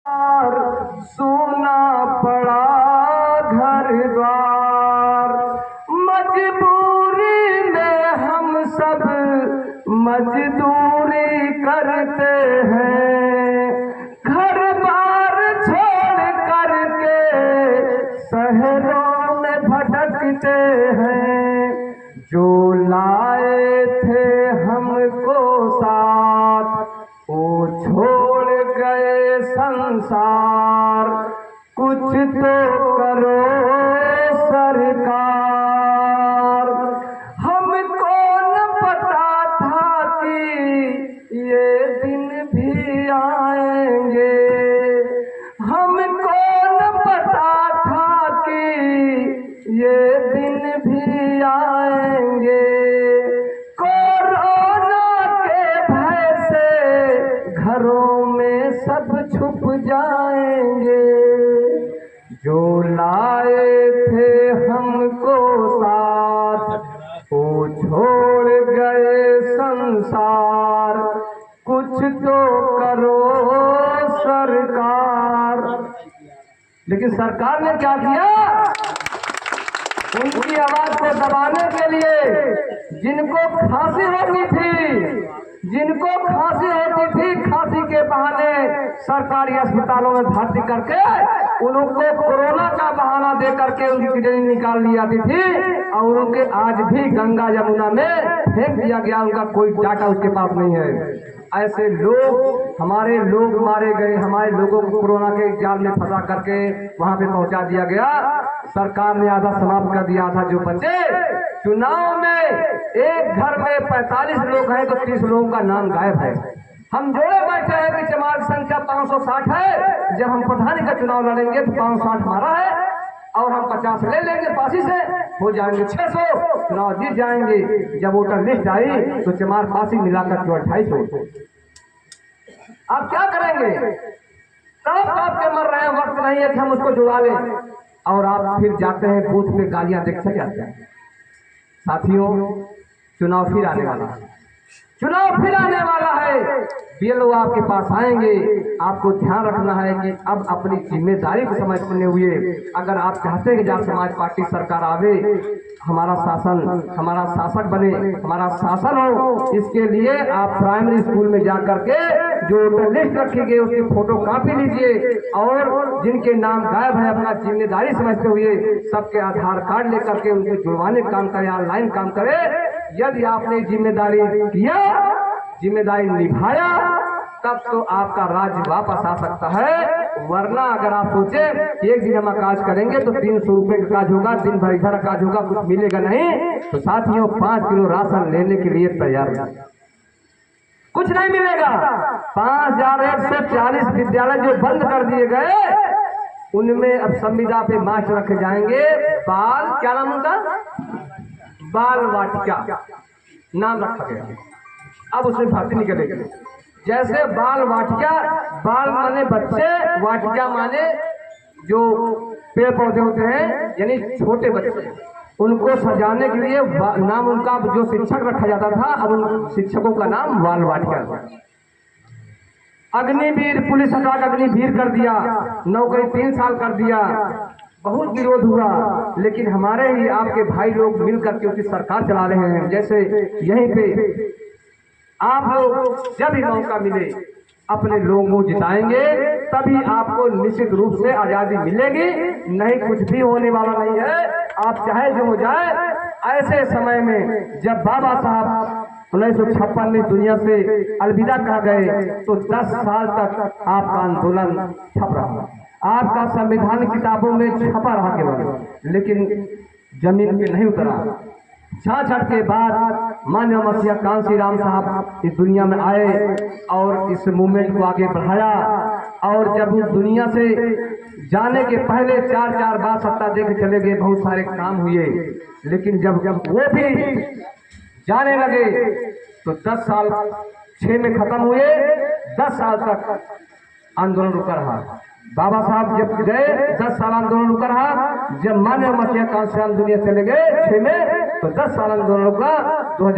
सोना पड़ा घर द्वार, मजबूरी में हम सब मजदूरी करते हैं, घर बार छोड़ करके शहरों में भटकते हैं। जो लाए थे हमको साथ वो छोड़ गए संसार, कुछ तो करो सरकार। हमको न पता था कि ये दिन भी आएंगे, हमको न पता था कि ये दिन भी आएंगे। कोरोना के भय से घरों में सब छुप जाएंगे, जो लाए थे हमको साथ वो छोड़ गए संसार, कुछ तो करो सरकार। लेकिन सरकार ने क्या किया? उनकी आवाज को दबाने के लिए जिनको खांसी होती थी, खांसी के बहाने सरकारी अस्पतालों में भर्ती करके उनको कोरोना का बहाना दे करके उनकी किडनी निकाल ली जाती थी और उनके आज भी गंगा यमुना में फेंक दिया गया, उनका कोई डाटा उसके पास नहीं है। ऐसे लोग, हमारे लोग मारे गए, हमारे लोगों को कोरोना के जाल में फंसा करके वहां पे पहुंचा दिया गया। सरकार ने आधा समाप्त कर दिया था। जो बच्चे चुनाव में एक घर में 45 लोग हैं तो 30 लोगों का नाम गायब है। हम जोड़े बैठे हैं कि जमात संख्या 560 है, जब हम प्रधानी का चुनाव लड़ेंगे तो 560 हमारा है और हम 50 ले लेंगे, पासी से हो जाएंगे 600, चुनाव जीत जाएंगे। जब वोटर लिस्ट आई तो चमार पासी मिलाकर जो 2800। आप क्या करेंगे? सब के मर रहे हैं, वक्त नहीं है कि हम उसको जुड़ा लें। और आप फिर जाते हैं बूथ पे गालियां देख सके आते हैं। साथियों, चुनाव फिर आने वाला है, चुनाव फिर आने वाला है। ये लोग आपके पास आएंगे, आपको ध्यान रखना है कि अब अपनी जिम्मेदारी को समझते हुए अगर आप चाहते हैं कि जब समाज पार्टी सरकार आवे, हमारा शासन, हमारा शासक बने, हमारा शासन हो, इसके लिए आप प्राइमरी स्कूल में जाकर के जो लिस्ट रखी गई उसकी फोटो कॉपी लीजिए और जिनके नाम गायब है अपना जिम्मेदारी समझते हुए सबके आधार कार्ड लेकर के उनके जुड़वाने का काम करें, ऑनलाइन काम करें। यदि आपने जिम्मेदारी किया, जिम्मेदारी निभाया, तब तो आपका राज्य वापस आ सकता है। वरना अगर आप सोचे एक दिन हम काज करेंगे तो 300 रुपए का काज होगा, दिन भर इधर काज होगा, कुछ मिलेगा नहीं, तो साथियों 5 किलो राशन लेने के लिए तैयार है, कुछ नहीं मिलेगा। 5140 विद्यालय जो बंद कर दिए गए उनमें अब संविदा पे मास्टर रखे जाएंगे। बाल, क्या नाम उनका? बाल वाटिका नाम रखा गया। अब उसमें भर्ती निकलेगी। जैसे बाल वाटिका, बाल माने बच्चे, वाटिका माने जो पेड़ पौधे होते हैं, यानी छोटे बच्चे, उनको सजाने के लिए नाम उनका जो शिक्षक रखा जाता था, अब उन शिक्षकों का नाम बाल वाटिका। अग्निवीर, पुलिस हटा अग्निवीर कर दिया, नौकरी 3 साल कर दिया। बहुत विरोध हुआ, लेकिन हमारे ही आपके भाई लोग मिलकर के उसकी सरकार चला रहे हैं। जैसे यहीं पे आप लोग जब भी मौका मिले अपने लोगों को जिताएंगे, तभी आपको निश्चित रूप से आजादी मिलेगी, नहीं कुछ भी होने वाला नहीं है। आप चाहे जो हो जाए, ऐसे समय में जब बाबा साहब 1956 में दुनिया से अलविदा कह गए तो 10 साल तक आपका आंदोलन छप रहा, आपका संविधान किताबों में छपा रहा केवल, लेकिन जमीन पे नहीं उतरा। 66 के बाद माननीय मसीहा कांसी राम साहब इस दुनिया में आए और इस मूवमेंट को आगे बढ़ाया। और जब उस दुनिया से जाने के पहले 4 बार सत्ता दे के चले गए, बहुत सारे काम हुए, लेकिन जब वो भी जाने लगे तो 10 साल 6 में खत्म हुए, 10 साल तक आंदोलन रुका रहा। बाबा साहब जब गए 10 साल आंदोलन रुका रहा। जब माननीय मसीहा कांसी राम दुनिया चले गए 6 में, तो 10 साल आंदोलन रुका। 2000